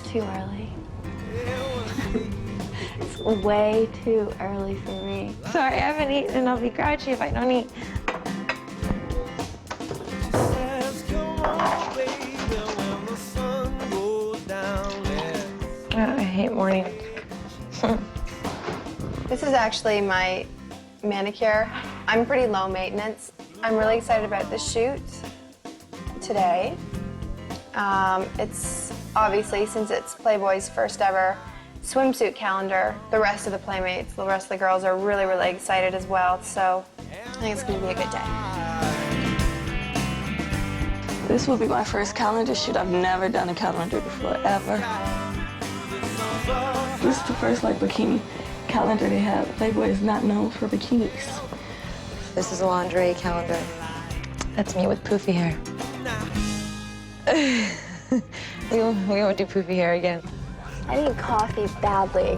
too early. It's way too early for me. Sorry, I haven't eaten and I'll be grouchy if I don't eat. I hate mornings. This is actually my manicure. I'm pretty low maintenance. I'm really excited about the shoot today. It's obviously, since it's Playboy's first ever swimsuit calendar, the rest of the Playmates, the rest of the girls are really, really excited as well. So I think it's gonna be a good day. This will be my first calendar shoot. I've never done a calendar before, ever. This is the first bikini calendar they have. Playboy is not known for bikinis. This is a lingerie calendar. That's me with poofy hair. we won't do poofy hair again. I need coffee badly.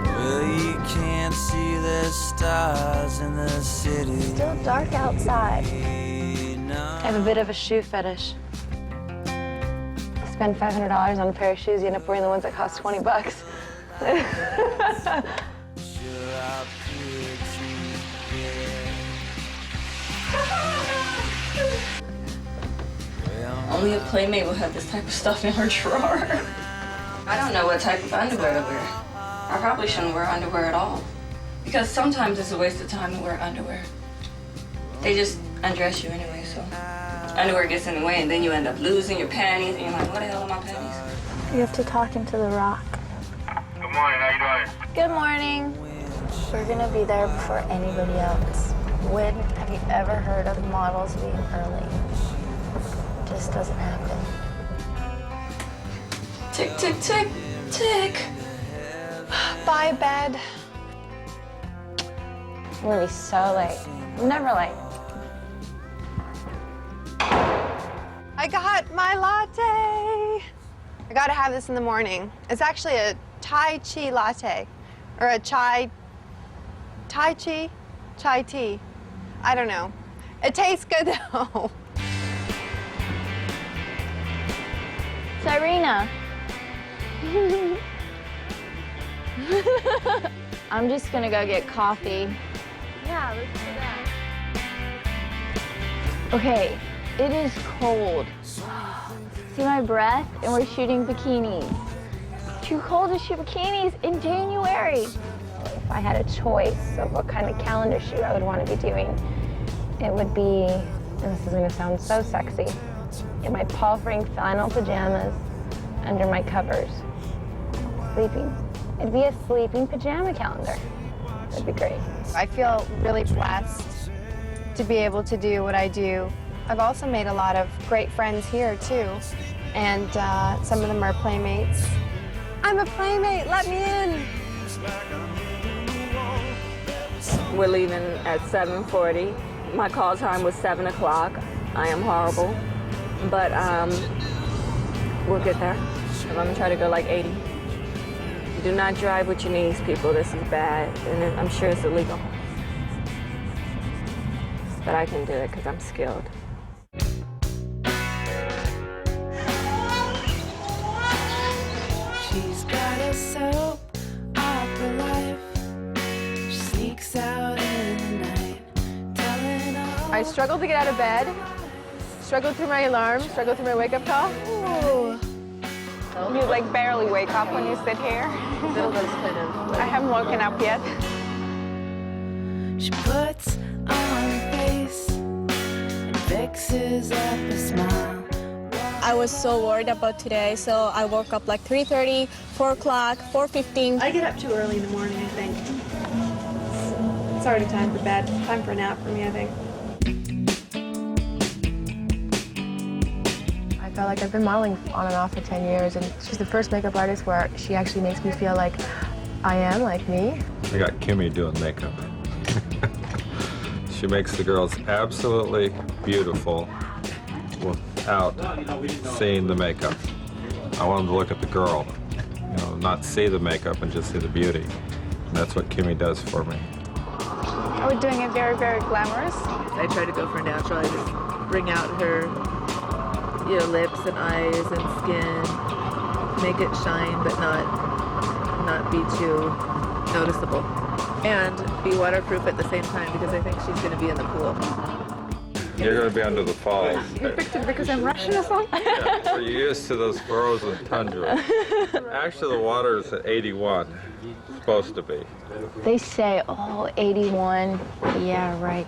Well, you can't see the stars in the city. It's still dark outside. I have a bit of a shoe fetish. Spend $500 on a pair of shoes, you end up wearing the ones that cost 20 bucks. Only a Playmate will have this type of stuff in her drawer. I don't know what type of underwear to wear. I probably shouldn't wear underwear at all. Because sometimes it's a waste of time to wear underwear. They just undress you anyway, so underwear gets in the way, and then you end up losing your panties, and you're like, what the hell are my panties? You have to talk into the rock. Good morning, how you doing? Good morning. We're gonna be there before anybody else. When have you ever heard of models being early? It just doesn't happen. Tick, tick, tick, tick. Bye, bed. I'm gonna be so late. I'm never late. I got my latte. I gotta have this in the morning. It's actually a Tai Chi latte, or a chai tea. I don't know. It tastes good though. So, Irina. I'm just gonna go get coffee. Yeah, let's do that. Okay, it is cold. See my breath? And we're shooting bikinis. Too cold to shoot bikinis in January. If I had a choice of what kind of calendar shoot I would want to be doing, it would be, and this is gonna sound so sexy, in my Paul Frank flannel pajamas under my covers, sleeping. It'd be a sleeping pajama calendar. That'd be great. I feel really blessed to be able to do what I do. I've also made a lot of great friends here too, and some of them are Playmates. I'm a Playmate, let me in. We're leaving at 7:40. My call time was 7 o'clock. I am horrible, but we'll get there. I'm gonna try to go like 80. Do not drive with your knees, people. This is bad, and I'm sure it's illegal. But I can do it because I'm skilled. She's got a soap opera life. She sneaks out in the night, telling all. I struggled to get out of bed, struggled through my alarm, struggled through my wake-up call. Ooh. You barely wake up when you sit here. I haven't woken up yet. She puts on a face and fixes up a smile. I was so worried about today, so I woke up like 3:30, 4 o'clock, 4:15. I get up too early in the morning, I think. It's already time for bed. Time for a nap for me, I think. I felt like I've been modeling on and off for 10 years, and she's the first makeup artist where she actually makes me feel like I am, like me. I got Kimmy doing makeup. She makes the girls absolutely beautiful without seeing the makeup. I want them to look at the girl, not see the makeup and just see the beauty. And that's what Kimmy does for me. Are we doing it very, very glamorous? I try to go for natural. I just bring out her your lips and eyes and skin. Make it shine, but not be too noticeable. And be waterproof at the same time because I think she's going to be in the pool. You're going to be under the falls. You picked it because I'm Russian or something? Yeah, so you're used to those frozen tundra. Actually, the water is at 81. It's supposed to be. They say, oh, 81. Yeah, right.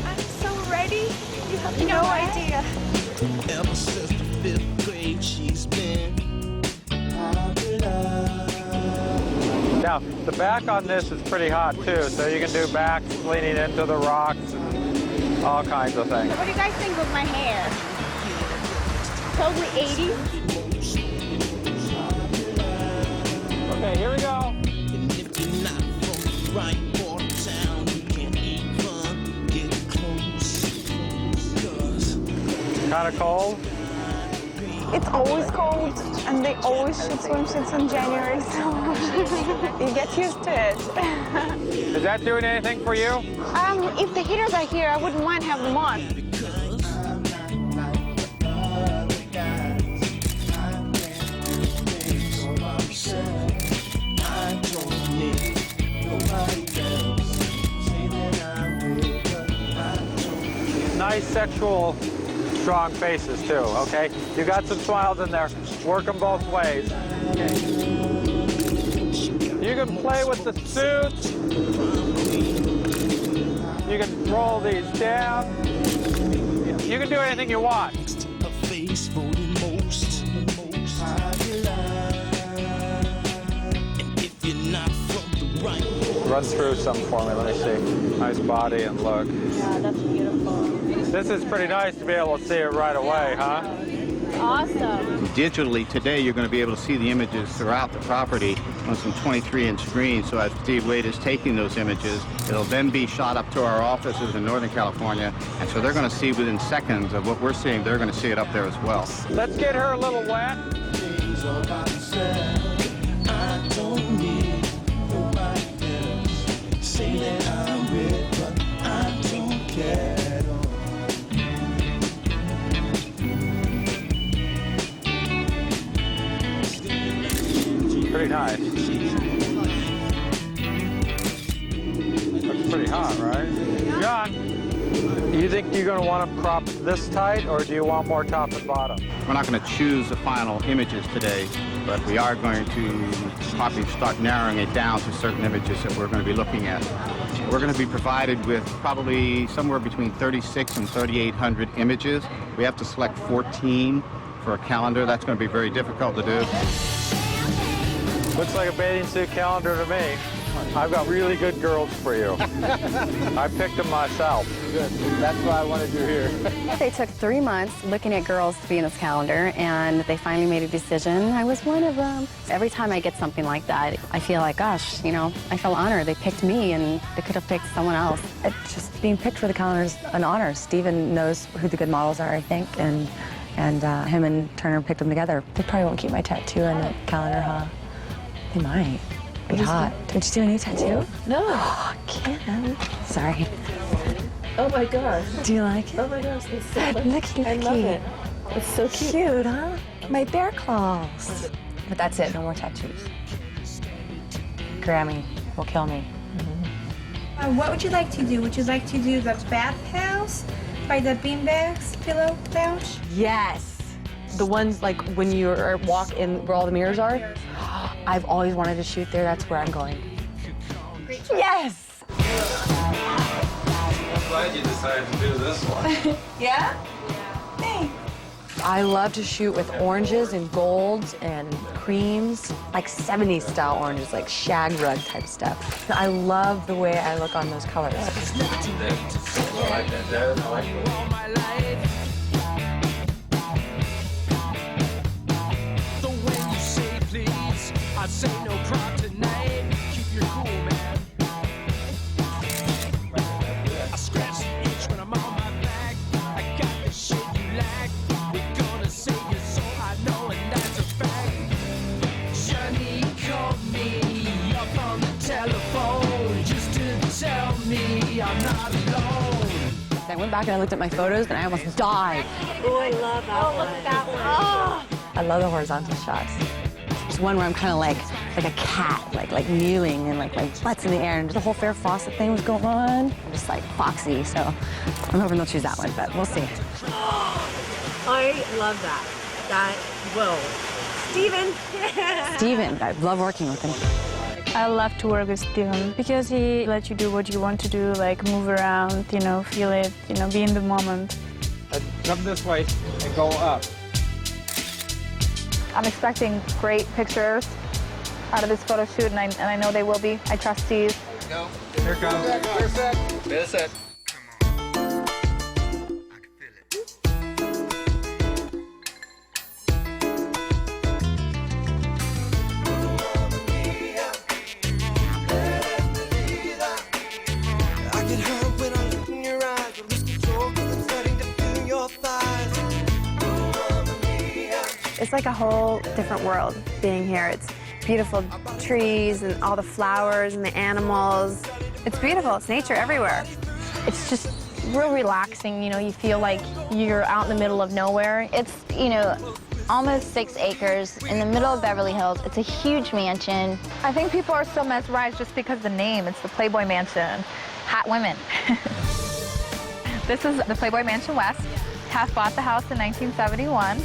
I'm so ready. You have no idea. Ever since the 5th grade, she's been Now, the back on this is pretty hot too, so you can do backs leaning into the rocks and all kinds of things. What do you guys think of my hair? Totally 80s. Okay, here we go. And if you're not from the right part of town, you can't even get close. 'Cause Kind of cold. It's always cold, and they always shoot swimsuits in January, so you get used to it. Is that doing anything for you? If the heaters are here, I wouldn't mind having them on. Nice sexual, strong faces too, okay? You got some smiles in there. Work them both ways. Okay. You can play with the suits. You can roll these down. You can do anything you want. Run through some for me, let me see. Nice body and look. Yeah, that's beautiful. This is pretty nice to be able to see it right away, huh? Awesome. Digitally, today you're going to be able to see the images throughout the property on some 23-inch screens. So as Steve Wade is taking those images, it'll then be shot up to our offices in Northern California. And so they're going to see within seconds of what we're seeing, they're going to see it up there as well. Let's get her a little wet. Pretty nice. Looks pretty hot, right? John, you think you're going to want to crop this tight, or do you want more top and bottom? We're not going to choose the final images today, but we are going to probably start narrowing it down to certain images that we're going to be looking at. We're going to be provided with probably somewhere between 36 and 3,800 images. We have to select 14 for a calendar. That's going to be very difficult to do. Looks like a bathing suit calendar to me. I've got really good girls for you. I picked them myself. Good. That's why I wanted you here. They took 3 months looking at girls to be in this calendar, and they finally made a decision. I was one of them. Every time I get something like that, I feel like, gosh, you know, I feel honored. They picked me, and they could have picked someone else. Just being picked for the calendar is an honor. Steven knows who the good models are, I think, and him and Turner picked them together. They probably won't keep my tattoo in the calendar, huh? They might. Be hot. Did you do a new tattoo? No. Oh, Kim. Sorry. Oh my gosh. Do you like it? Oh my gosh, it's so much. Looky. I love it. It's so cute. Cute, huh? My bear claws. But that's it. No more tattoos. Grammy will kill me. What would you like to do? Would you like to do the bathhouse by the beanbags pillow lounge? Yes. The ones like when you walk in where all the mirrors are. I've always wanted to shoot there. That's where I'm going. Yes! I'm glad you decided to do this one. Yeah? Hey. I love to shoot with oranges and golds and creams, like 70s style oranges, like shag rug type stuff. I love the way I look on those colors. I like that, Dad. I like that. I say no crime tonight. Keep your cool, man. I scratch the itch when I'm on my back. I got the shit you lack. We're gonna save your soul, I know, and that's a fact. Johnny called me up on the telephone just to tell me I'm not alone. I went back and I looked at my photos and I almost died. Oh, I love that one. Look at that one. Oh. I love the horizontal shots. There's one where I'm kind of like a cat, like kneeling and like my butt's in the air and the whole Farrah Fawcett thing was going on. I'm just like foxy, so I'm hoping they'll choose that one, but we'll see. I love that. Whoa. Steven. Steven, I love working with him. I love to work with Steven because he lets you do what you want to do, like move around, you know, feel it, you know, be in the moment. Jump this way and go up. I'm expecting great pictures out of this photo shoot, and I know they will be. I trust Steve. Go. Here comes. This it. It's like a whole different world being here. It's beautiful trees and all the flowers and the animals. It's beautiful. It's nature everywhere. It's just real relaxing, you know, you feel like you're out in the middle of nowhere. It's, you know, almost 6 acres in the middle of Beverly Hills. It's a huge mansion. I think people are so mesmerized just because of the name. It's the Playboy Mansion. Hot women. This is the Playboy Mansion West. Half bought the house in 1971.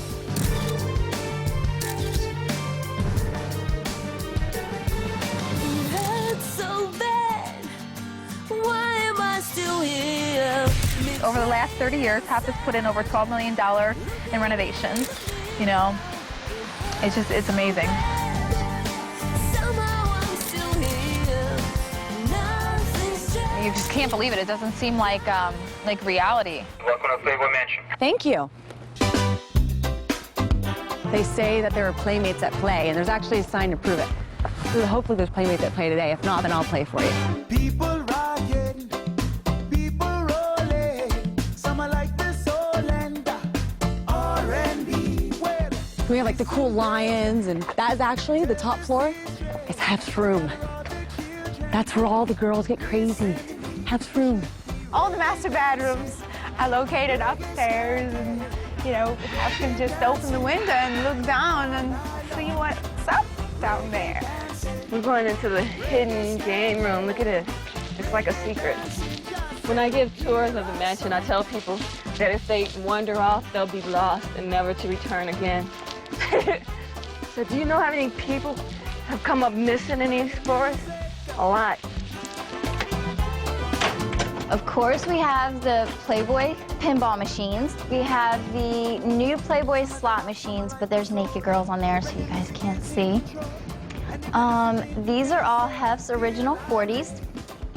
Over the last 30 years, Hef has put in over $12 million in renovations. You know, it's amazing. You just can't believe it. It doesn't seem like reality. Welcome to Playboy Mansion. Thank you. They say that there are Playmates at play, and there's actually a sign to prove it. So hopefully there's Playmates at play today. If not, then I'll play for you. People rocking, people rolling. Summer like this, R&B. We have like the cool lions, and that is actually the top floor. It's Hef's room. That's where all the girls get crazy. Hef's room. All the master bedrooms are located upstairs, and you know, Hef can just open the window and look down and see what's up down there. We're going into the hidden game room. Look at it. It's like a secret. When I give tours of the mansion, I tell people that if they wander off, they'll be lost and never to return again. So do you know how many people have come up missing in these forests? A lot. Of course, we have the Playboy pinball machines. We have the new Playboy slot machines, but there's naked girls on there, so you guys can't see. These are all Hef's original 40s,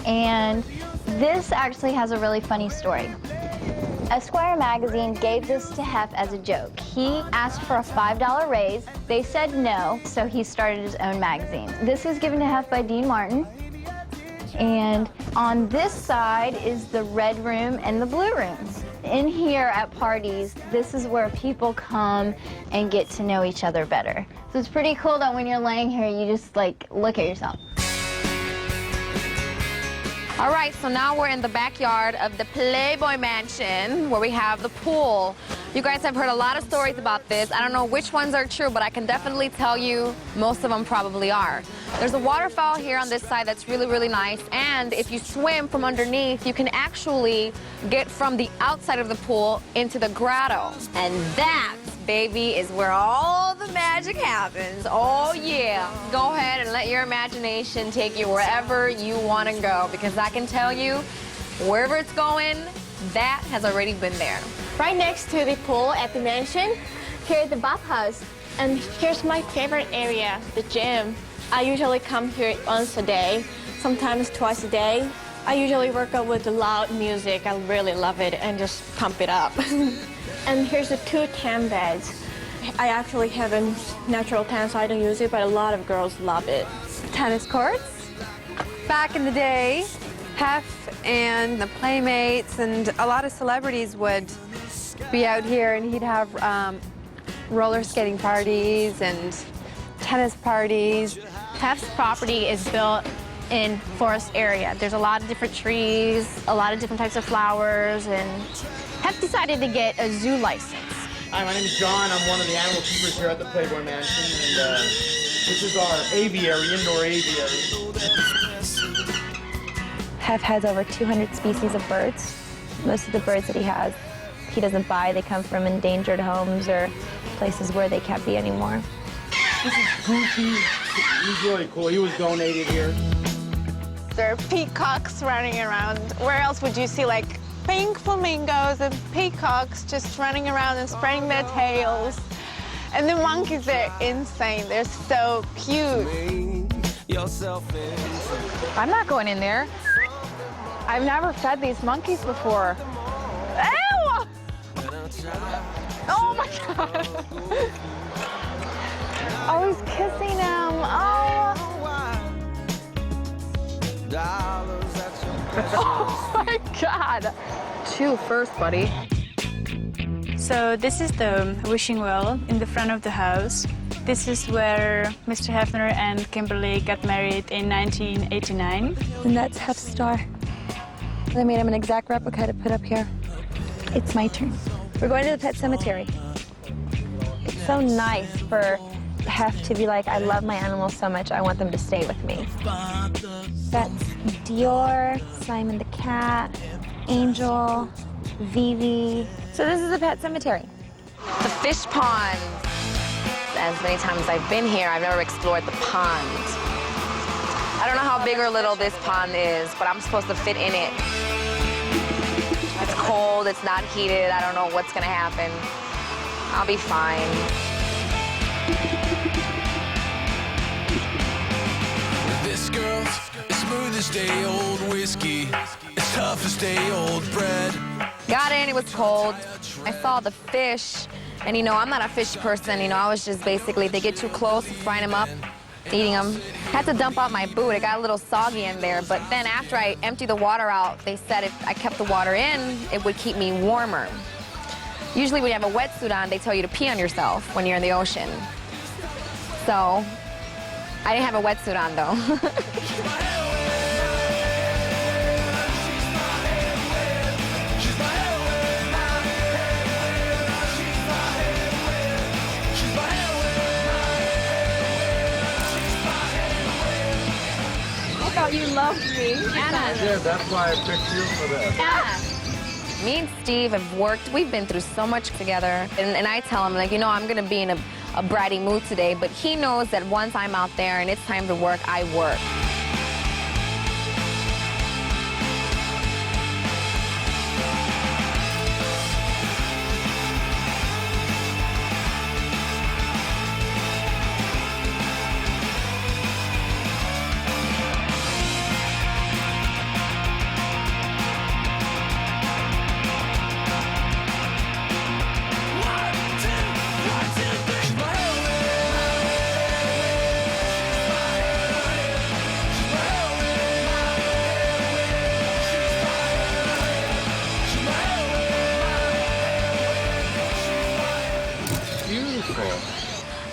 and this actually has a really funny story. Esquire magazine gave this to Hef as a joke. He asked for a $5 raise. They said no, so he started his own magazine. This was given to Hef by Dean Martin. And on this side is the red room and the blue rooms. In here at parties, this is where people come and get to know each other better. So it's pretty cool that when you're laying here, you just like look at yourself. All right, so now we're in the backyard of the Playboy Mansion where we have the pool. You guys have heard a lot of stories about this. I don't know which ones are true, but I can definitely tell you most of them probably are. There's a waterfall here on this side that's really, really nice. And if you swim from underneath, you can actually get from the outside of the pool into the grotto. And that, baby, is where all the magic happens. Oh, yeah. Go ahead and let your imagination take you wherever you want to go, because I can tell you, wherever it's going, that has already been there. Right next to the pool at the mansion, here's the bathhouse. And here's my favorite area, the gym. I usually come here once a day, sometimes twice a day. I usually work out with the loud music. I really love it and just pump it up. And here's the 2 tan beds. I actually have a natural tan, so I don't use it, but a lot of girls love it. Tennis courts. Back in the day, Hef and the Playmates and a lot of celebrities would be out here, and he'd have roller skating parties and tennis parties. Hef's property is built in forest area. There's a lot of different trees, a lot of different types of flowers, and have decided to get a zoo license. Hi, my name is John. I'm one of the animal keepers here at the Playboy Mansion, and this is our aviary, indoor aviary. Hef has over 200 species of birds. Most of the birds that he has, he doesn't buy. They come from endangered homes or places where they can't be anymore. This is Goofy. He's really cool. He was donated here. There are peacocks running around. Where else would you see like pink flamingos and peacocks just running around and spreading their tails? And the monkeys, they're insane. They're so cute. I'm not going in there. I've never fed these monkeys before. Ew! Oh my God. Oh, he's kissing him. Oh. Oh my God. Chew first, buddy. So this is the wishing well in the front of the house. This is where Mr. Hefner and Kimberly got married in 1989. And that's Hef's star. I made him an exact replica to put up here. It's my turn. We're going to the pet cemetery. It's so nice for Hef to be like, I love my animals so much, I want them to stay with me. That's Dior, Simon the cat, Angel, Vivi. So this is a pet cemetery. The fish pond. As many times as I've been here, I've never explored the pond. I don't know how big or little this pond is, but I'm supposed to fit in it. It's cold, it's not heated, I don't know what's gonna happen. I'll be fine. This girl is smooth as day old whiskey. It's tough as day old bread. Got in, it was cold. I saw the fish, and you know, I'm not a fish person, you know, I was just basically, if they get too close, frying them up, eating them. Had to dump out my boot, it got a little soggy in there, but then after I emptied the water out, they said if I kept the water in, it would keep me warmer. Usually when you have a wetsuit on, they tell you to pee on yourself when you're in the ocean. So, I didn't have a wetsuit on though. I thought you loved me. Anna. Yeah, that's why I picked you for that. Yeah. Me and Steve have worked, we've been through so much together. And I tell him, like, you know, I'm gonna be in a bratty mood today, but he knows that once I'm out there and it's time to work, I work.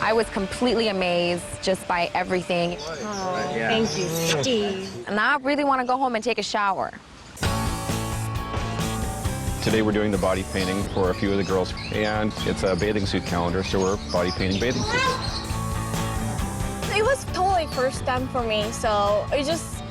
I was completely amazed just by everything. Oh, thank you, Steve. And now I really want to go home and take a shower. Today we're doing the body painting for a few of the girls, and it's a bathing suit calendar, so we're body painting bathing suits. It was totally first time for me, so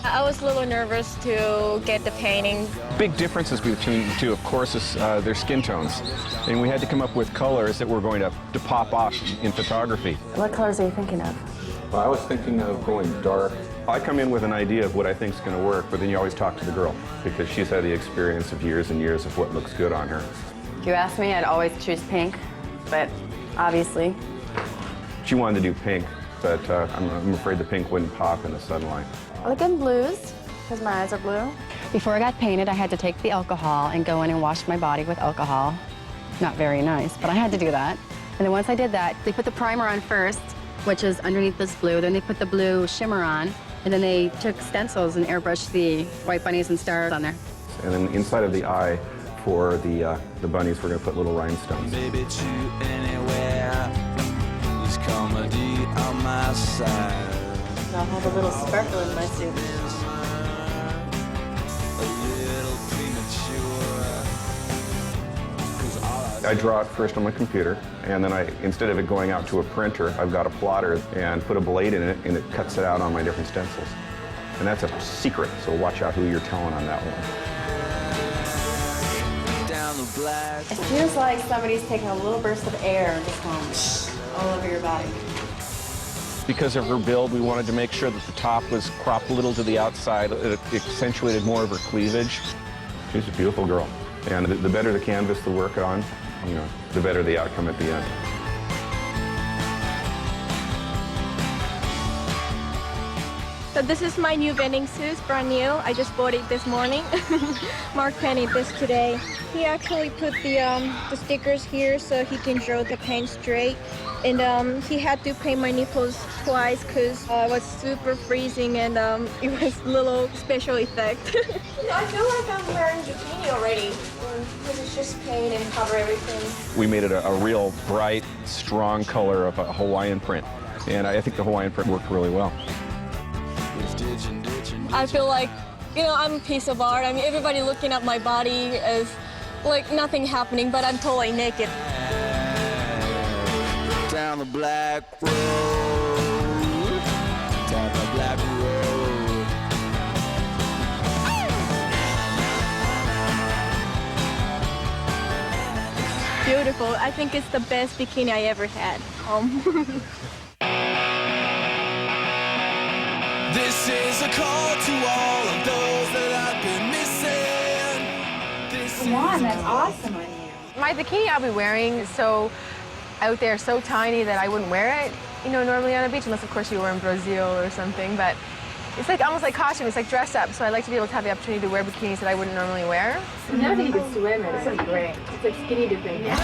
I was a little nervous to get the painting. Big differences between the two, of course, is their skin tones. And we had to come up with colors that were going to pop off in photography. What colors are you thinking of? Well, I was thinking of going dark. I come in with an idea of what I think is going to work, but then you always talk to the girl because she's had the experience of years and years of what looks good on her. If you ask me, I'd always choose pink, but obviously. She wanted to do pink, but I'm afraid the pink wouldn't pop in the sunlight. I look in blues, because my eyes are blue. Before I got painted, I had to take the alcohol and go in and wash my body with alcohol. Not very nice, but I had to do that. And then once I did that, they put the primer on first, which is underneath this blue. Then they put the blue shimmer on, and then they took stencils and airbrushed the white bunnies and stars on there. And then inside of the eye for the bunnies, we're going to put little rhinestones. Baby, to anywhere. Is comedy on my side. I'll have a little sparkle in my suit. I draw it first on my computer, and then instead of it going out to a printer, I've got a plotter and put a blade in it, and it cuts it out on my different stencils. And that's a secret, so watch out who you're telling on that one. It feels like somebody's taking a little burst of air and just going all over your body. Because of her build, we wanted to make sure that the top was cropped a little to the outside. It accentuated more of her cleavage. She's a beautiful girl. And the better the canvas to work on, the better the outcome at the end. So this is my new vending suit, brand new. I just bought it this morning. Mark painted this today. He actually put the stickers here so he can draw the paint straight. And he had to paint my nipples twice because it was super freezing and it was a little special effect. I feel like I'm wearing bikini already because it's just paint and cover everything. We made it a real bright, strong color of a Hawaiian print. And I think the Hawaiian print worked really well. I feel like, I'm a piece of art. I mean, everybody looking at my body is like nothing happening, but I'm totally naked. Down the black road, down the black road. Beautiful. I think it's the best bikini I ever had. This is a call to all of those that I've been missing. Come on, that's awesome on you. My bikini I'll be wearing is so out there, so tiny that I wouldn't wear it, normally on a beach, unless of course you were in Brazil or something, but it's like almost like costume, it's like dress up, so I like to be able to have the opportunity to wear bikinis that I wouldn't normally wear. Now that you can swim in, it's like great. It's like skinny dipping. And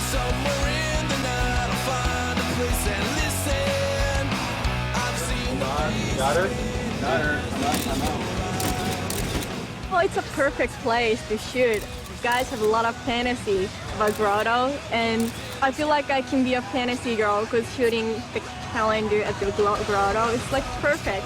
somewhere in the night I'll find a place and listen. I've seen the Got her? Got her. Well, it's a perfect place to shoot. Guys have a lot of fantasy about grotto, and I feel like I can be a fantasy girl because shooting the calendar at the grotto is like perfect.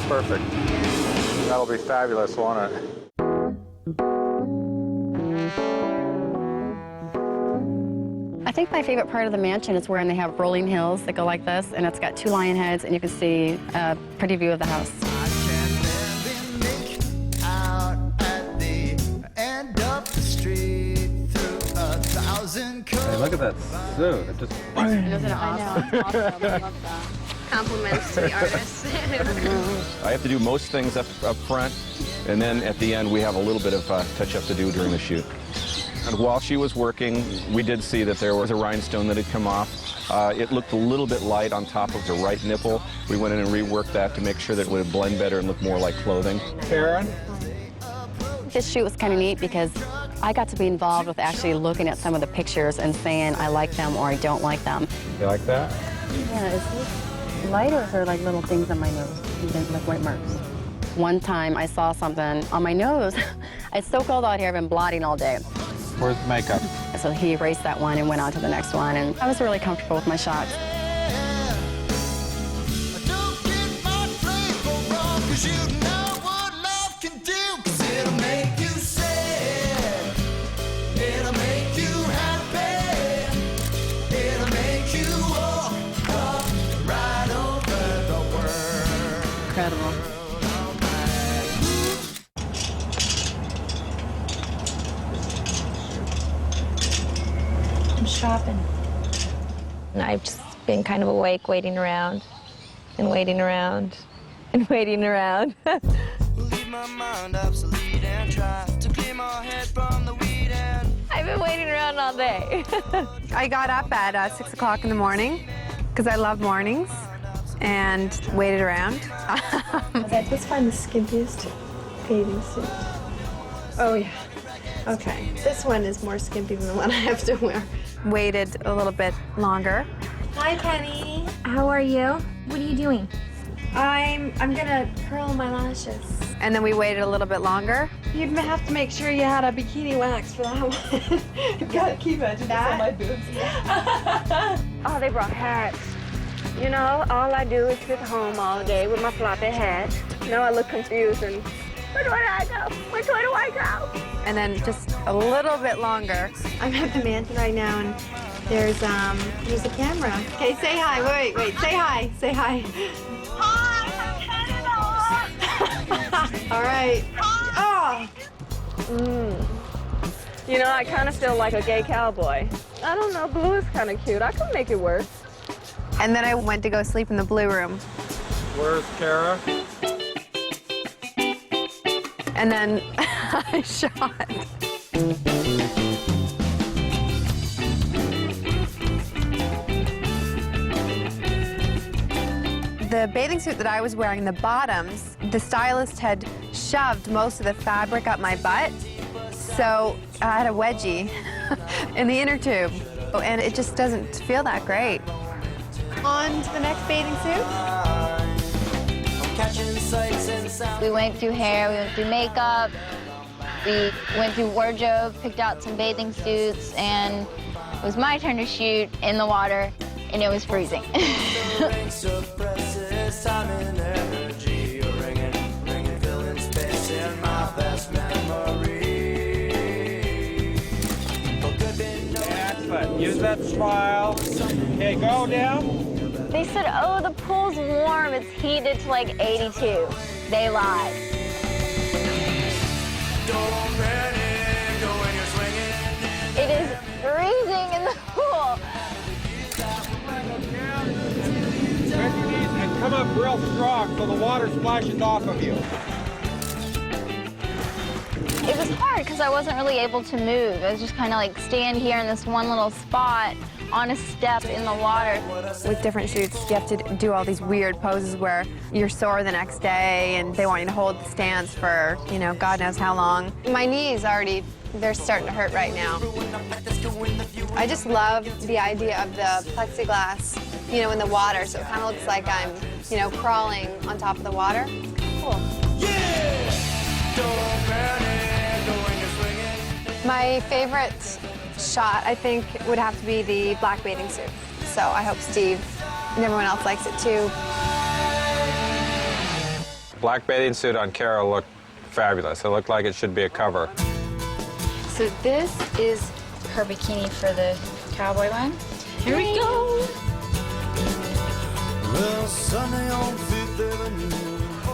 Perfect. That'll be fabulous, won't it? I think my favorite part of the mansion is when they have rolling hills that go like this, and it's got 2 lion heads, and you can see a pretty view of the house. Hey, look at that suit. It just... Isn't it awesome? I love that. Compliments to the artist. I have to do most things up front, and then at the end we have a little bit of touch-up to do during the shoot. And while she was working, we did see that there was a rhinestone that had come off. It looked a little bit light on top of the right nipple. We went in and reworked that to make sure that it would blend better and look more like clothing. Karen? This shoot was kind of neat because I got to be involved with actually looking at some of the pictures and saying I like them or I don't like them. You like that? Yeah, is this light or is there like little things on my nose, like white marks? One time I saw something on my nose. It's so cold out here, I've been blotting all day. Where's the makeup? So he erased that one and went on to the next one, and I was really comfortable with my shots. Incredible. I'm shopping. And I've just been kind of awake, waiting around, and waiting around, and waiting around. Leave my mind obsolete and try to clear my head from the weed and I've been waiting around all day. I got up at 6 o'clock in the morning because I love mornings and waited around. Let's find the skimpiest bathing suit. Oh, yeah. Okay. This one is more skimpy than the one I have to wear. Waited a little bit longer. Hi, Penny. How are you? What are you doing? I'm gonna curl my lashes. And then we waited a little bit longer. You'd have to make sure you had a bikini wax for that one. You've got to keep it just on my boobs. Oh, they brought hats. You know, all I do is sit home all day with my floppy hat. Now I look confused and which way do I go? Which way do I go? And then just a little bit longer. I'm at the mansion right now, and there's a camera. Okay, say hi. Wait. Say hi. Say hi. All right. Oh. You know, I kind of feel like a gay cowboy. I don't know, blue is kind of cute. I could make it work. And then I went to go sleep in the blue room. Where's Cara? And then I shot. The bathing suit that I was wearing, the bottoms, the stylist had shoved most of the fabric up my butt. So I had a wedgie in the inner tube. And it just doesn't feel that great. On to the next bathing suit. We went through hair, we went through makeup, we went through wardrobe, picked out some bathing suits, and it was my turn to shoot in the water, and it was freezing. Excellent. Use that smile. Okay, go down. They said, oh, the pool's warm, it's heated to like 82. They lied. It is freezing in the pool. Bend your knees and come up real strong so the water splashes off of you. It was hard because I wasn't really able to move. I was just kind of like stand here in this one little spot on a step in the water. With different shoots, you have to do all these weird poses where you're sore the next day and they want you to hold the stance for, you know, God knows how long. My knees already, they're starting to hurt right now. I just love the idea of the plexiglass, you know, in the water, so it kind of looks like I'm, you know, crawling on top of the water. Cool. My favorite shot, I think, would have to be the black bathing suit. So I hope Steve and everyone else likes it too. Black bathing suit on Cara looked fabulous. It looked like it should be a cover. So this is her bikini for the cowboy one. Here we go.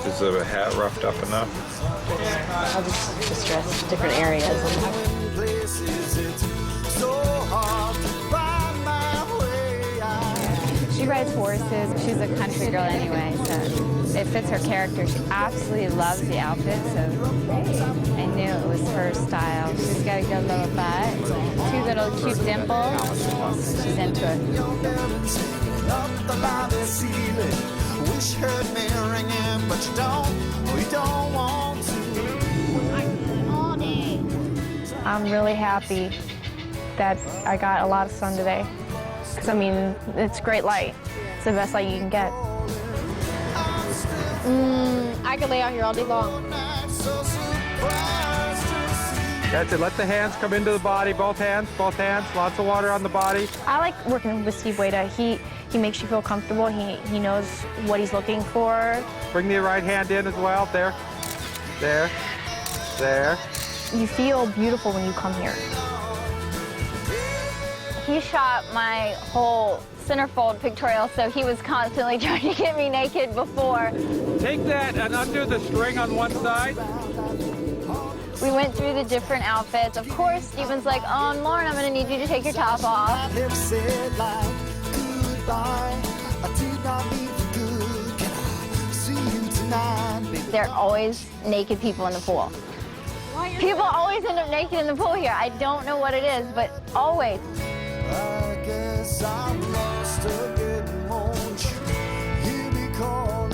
Is the hat roughed up enough? I'll just dress different areas. She rides horses. She's a country girl anyway, so it fits her character. She absolutely loves the outfit, so I knew it was her style. She's got a good little butt, two little cute dimples. She's into it. Wish heard me ringing, but you don't. We don't want to. I'm really happy that I got a lot of sun today. Because, I mean, it's great light. It's the best light you can get. I could lay out here all day long. That's it. Let the hands come into the body. Both hands. Lots of water on the body. I like working with Steve Wada. He makes you feel comfortable. He knows what he's looking for. Bring the right hand in as well. There. You feel beautiful when you come here. He shot my whole centerfold pictorial, so he was constantly trying to get me naked before. Take that and undo the string on one side. We went through the different outfits. Of course, Steven's like, oh, Lauren, I'm gonna need you to take your top off. There are always naked people in the pool. People always end up naked in the pool here. I don't know what it is, but always. I guess I'm lost again, won't you? Hear me calling.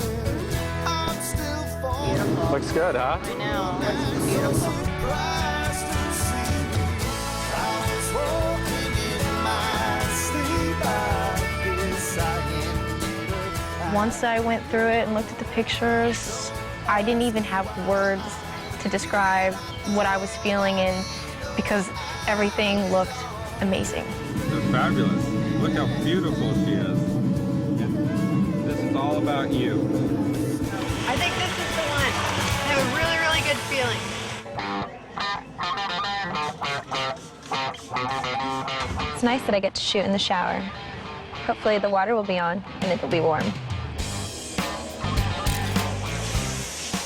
I'm still falling. Looks good, huh? I know. Looks beautiful. Surprised to see me. I was walking in my sleep. I guess I ended. Once I went through it and looked at the pictures, I didn't even have words to describe what I was feeling in because everything looked amazing. They're fabulous. Look how beautiful she is. This is all about you. I think this is the one. I have a really, really good feeling. It's nice that I get to shoot in the shower. Hopefully the water will be on and it'll be warm.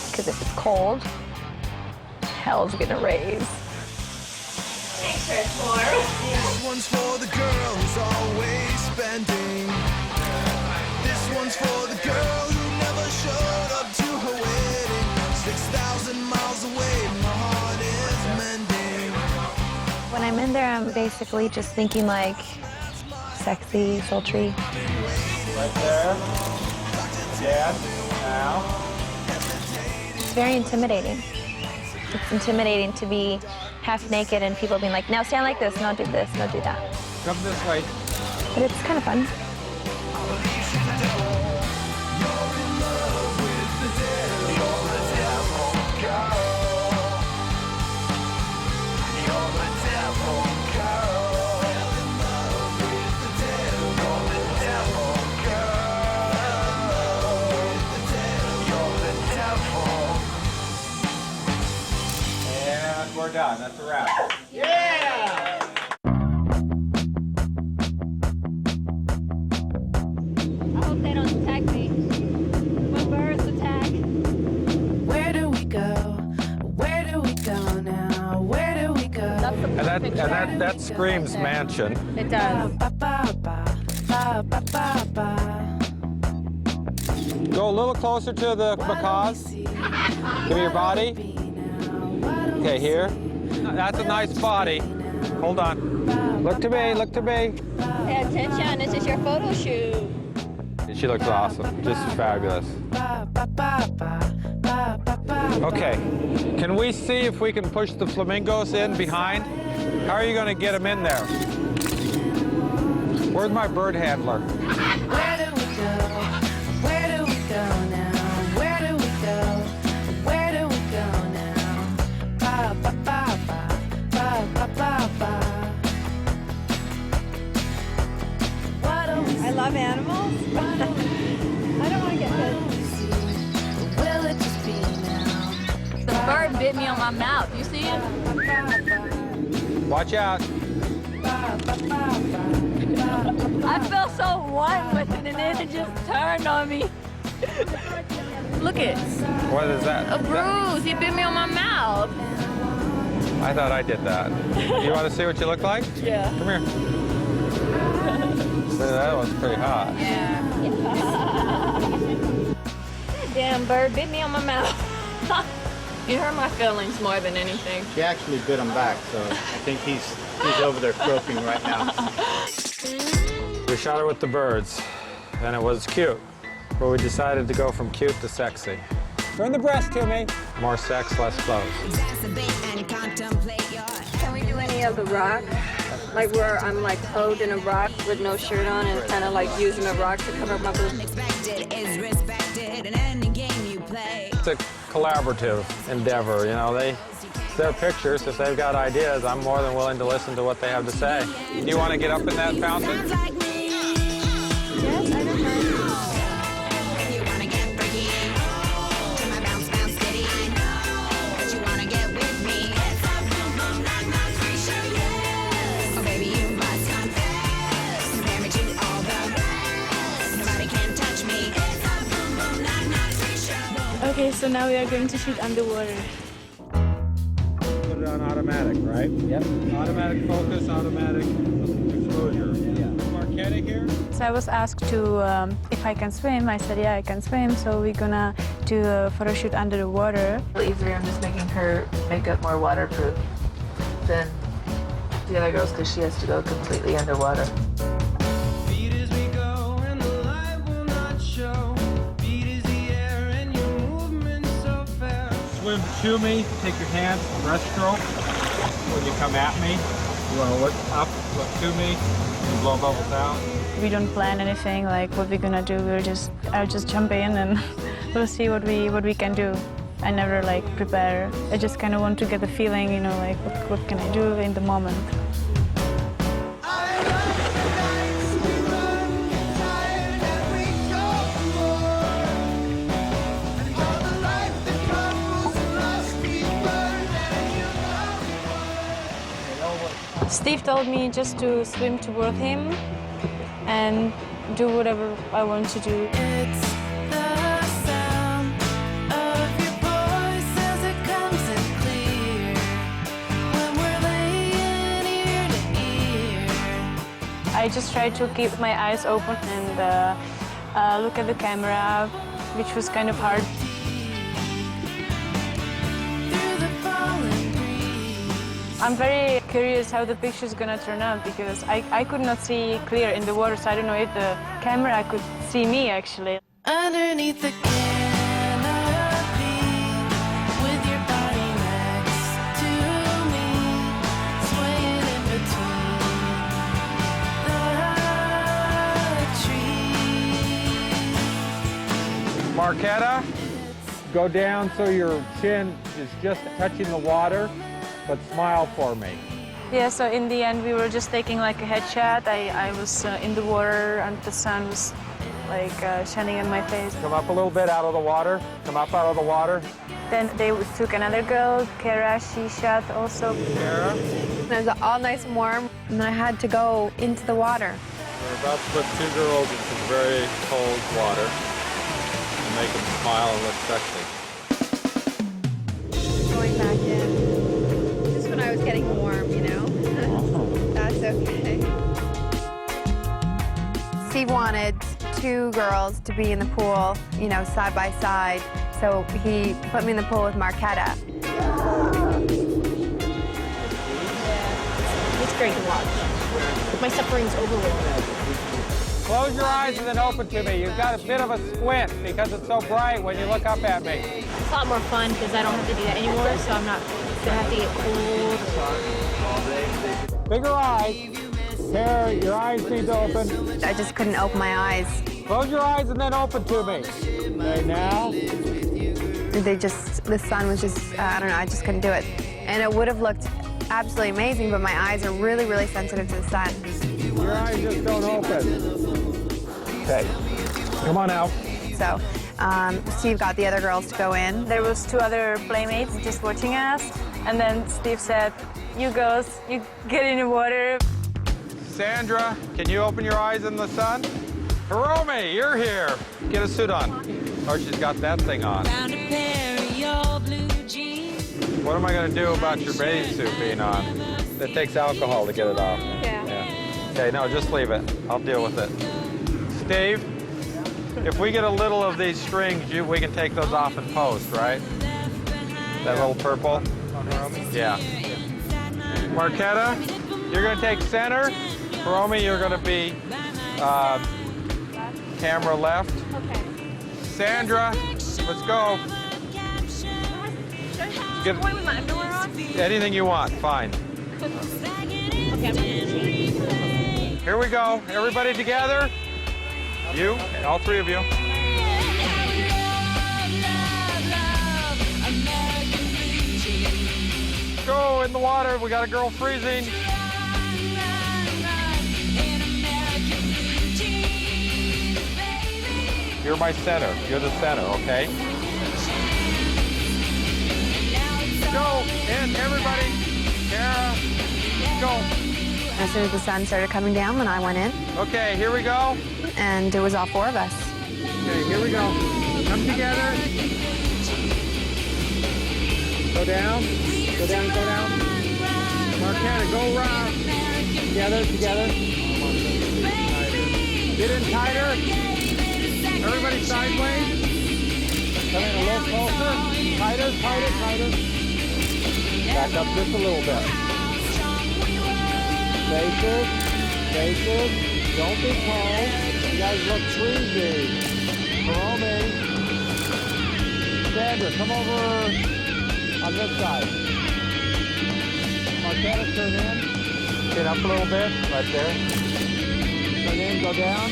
Because if it's cold, hell's gonna raise. This one's for the girl who's always spending. This one's for the girl who never showed up to her wedding. 6,000 miles away, my heart is mending. When I'm in there, I'm basically just thinking like sexy, sultry. Right there. Again. Now. It's very intimidating. It's intimidating to be half naked and people being like, no, stand like this, no, do this, no, do that. Come this way. But it's kind of fun. We're done. That's a wrap. Yeah! I hope they don't attack me. When birds attack. Where do we go? Where do we go now? Where do we go? And that screams mansion. It does. Go a little closer to the macaws. Give me your body. Okay, here. That's a nice body. Hold on. Look to me, look to me. Pay attention, this is your photo shoot. She looks awesome, just fabulous. Okay, can we see if we can push the flamingos in behind? How are you gonna get them in there? Where's my bird handler? Where do we go? Where do we go now? Where do we go? Where do we go now? Ba ba ba ba ba ba ba ba. I love animals. I don't want to get hit. Will it just be now? The bird bit me on my mouth. You see it? Watch out. I felt so one with it, and then it just turned on me. Look it. What is that? A bruise. He bit me on my mouth. I thought I did that. You want to see what you look like? Yeah. Come here. That one's pretty hot. Yeah. That damn bird bit me on my mouth. It hurt my feelings more than anything. She actually bit him back, so I think he's over there croaking right now. We shot her with the birds, and it was cute. But we decided to go from cute to sexy. Turn the breast to me. More sex, less clothes. Can we do any of the rock? Like where I'm like clothed in a rock with no shirt on and kind of like using a rock to cover up my boobs. It's a collaborative endeavor, you know. It's their pictures. If they've got ideas, I'm more than willing to listen to what they have to say. Do you want to get up in that fountain? Yes, I don't mind. Okay, so now we are going to shoot underwater. Put it on automatic, right? Yep. Automatic focus, automatic exposure. Yeah. Marketa here. So I was asked to, if I can swim. I said, yeah, I can swim. So we're gonna do a photo shoot under the water. Easier, I'm just making her makeup more waterproof than the other girls because she has to go completely underwater. Swim to me, take your hands, breaststroke. When you come at me, you want to look up, look to me, and blow bubbles out. We don't plan anything, like what we're gonna do. I'll just jump in and we'll see what we can do. I never like prepare. I just kind of want to get the feeling, you know, like what can I do in the moment. Steve told me just to swim toward him and do whatever I want to do. It's the sound of your voice as it comes in clear when we're laying ear to ear. I just tried to keep my eyes open and look at the camera, which was kind of hard. I'm very curious how the picture's gonna turn out because I could not see clear in the water, so I don't know if the camera could see me actually. Underneath the canopy, with your body next to me, swaying in between the trees. Marketa, go down so your chin is just touching the water, but smile for me. Yeah, so in the end we were just taking like a headshot. I was in the water and the sun was like shining in my face. Come up a little bit out of the water. Come up out of the water. Then they took another girl, Cara, she shot also. Cara. It was all nice and warm, and I had to go into the water. We're about to put two girls into very cold water and make them smile and look sexy. Going back in. Just when I was getting warm, you know? That's okay. Steve wanted two girls to be in the pool, you know, side by side. So he put me in the pool with Marketa. It's great to watch. My suffering's over with. Close your eyes and then open to me. You've got a bit of a squint because it's so bright when you look up at me. It's a lot more fun because I don't have to do that anymore, so I'm not gonna have to get cold. Bigger eyes. Cara, your eyes need to open. I just couldn't open my eyes. Close your eyes and then open to me. Okay, now. The sun was just, I don't know, I just couldn't do it. And it would have looked absolutely amazing, but my eyes are really, really sensitive to the sun. Your eyes just don't open. Okay, come on out. So, Steve got the other girls to go in. There was two other playmates just watching us, and then Steve said, you girls, you get in the water. Sandra, can you open your eyes in the sun? Hiromi, you're here. Get a suit on. Oh, she's got that thing on. What am I going to do about your bathing suit being on? It takes alcohol to get it off. Yeah. Okay, no, just leave it. I'll deal with it. Steve, if we get a little of these strings, we can take those off in post, right? That little purple? Yeah. Marketa, you're going to take center. Hiromi, you're going to be camera left. Okay. Sandra, let's go. Should I go away with my underwear on? Anything you want, fine. Okay, Here we go. Everybody together. You, all three of you. Go in the water. We got a girl freezing. You're my center. You're the center, okay? Go, in, everybody. Cara, go. As soon as the sun started coming down, then I went in. Okay, here we go. And it was all four of us. Okay, here we go. Come together. Go down. Go down, go down. Marketa, go around. Together. Get in tighter. Everybody sideways. Come in a little closer. Tighter, tighter, tighter. Back up just a little bit. Faces. Faces. Don't be cold. You guys look freezy. Hiromi. Sandra, come over on this side. Marketa, turn in. Get up a little bit. Right there. Turn in, go down.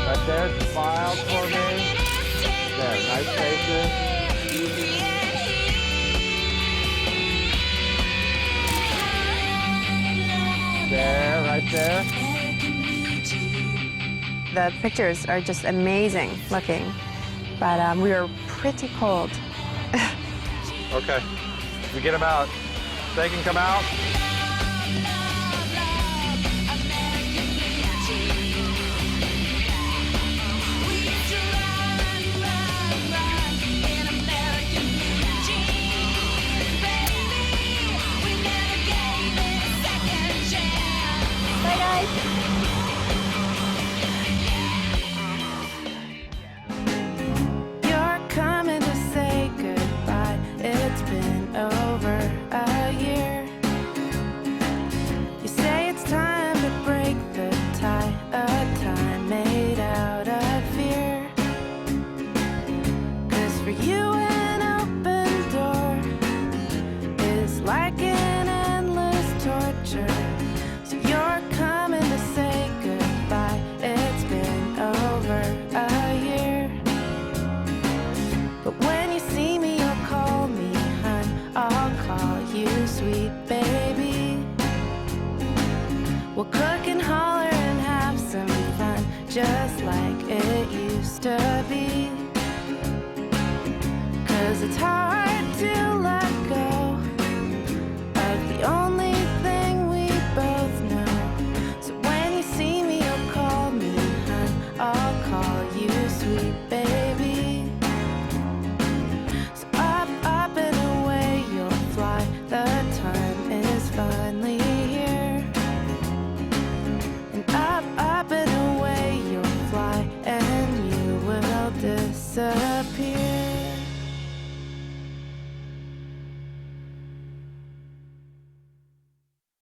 Right there, smile for me. There, nice faces. There, right there. The pictures are just amazing looking, but we were pretty cold. Okay, we get them out. They can come out. Bye, guys. You're coming to say goodbye. It's been over a year. You say it's time to break the tie, a tie made out of fear. 'Cause for you an open door is like an endless torture. So you're coming to say goodbye. It's been over a year. But when you see me, you'll call me hun. I'll call you sweet baby. We'll cook and holler and have some fun, just like it used to be. 'Cause it's hard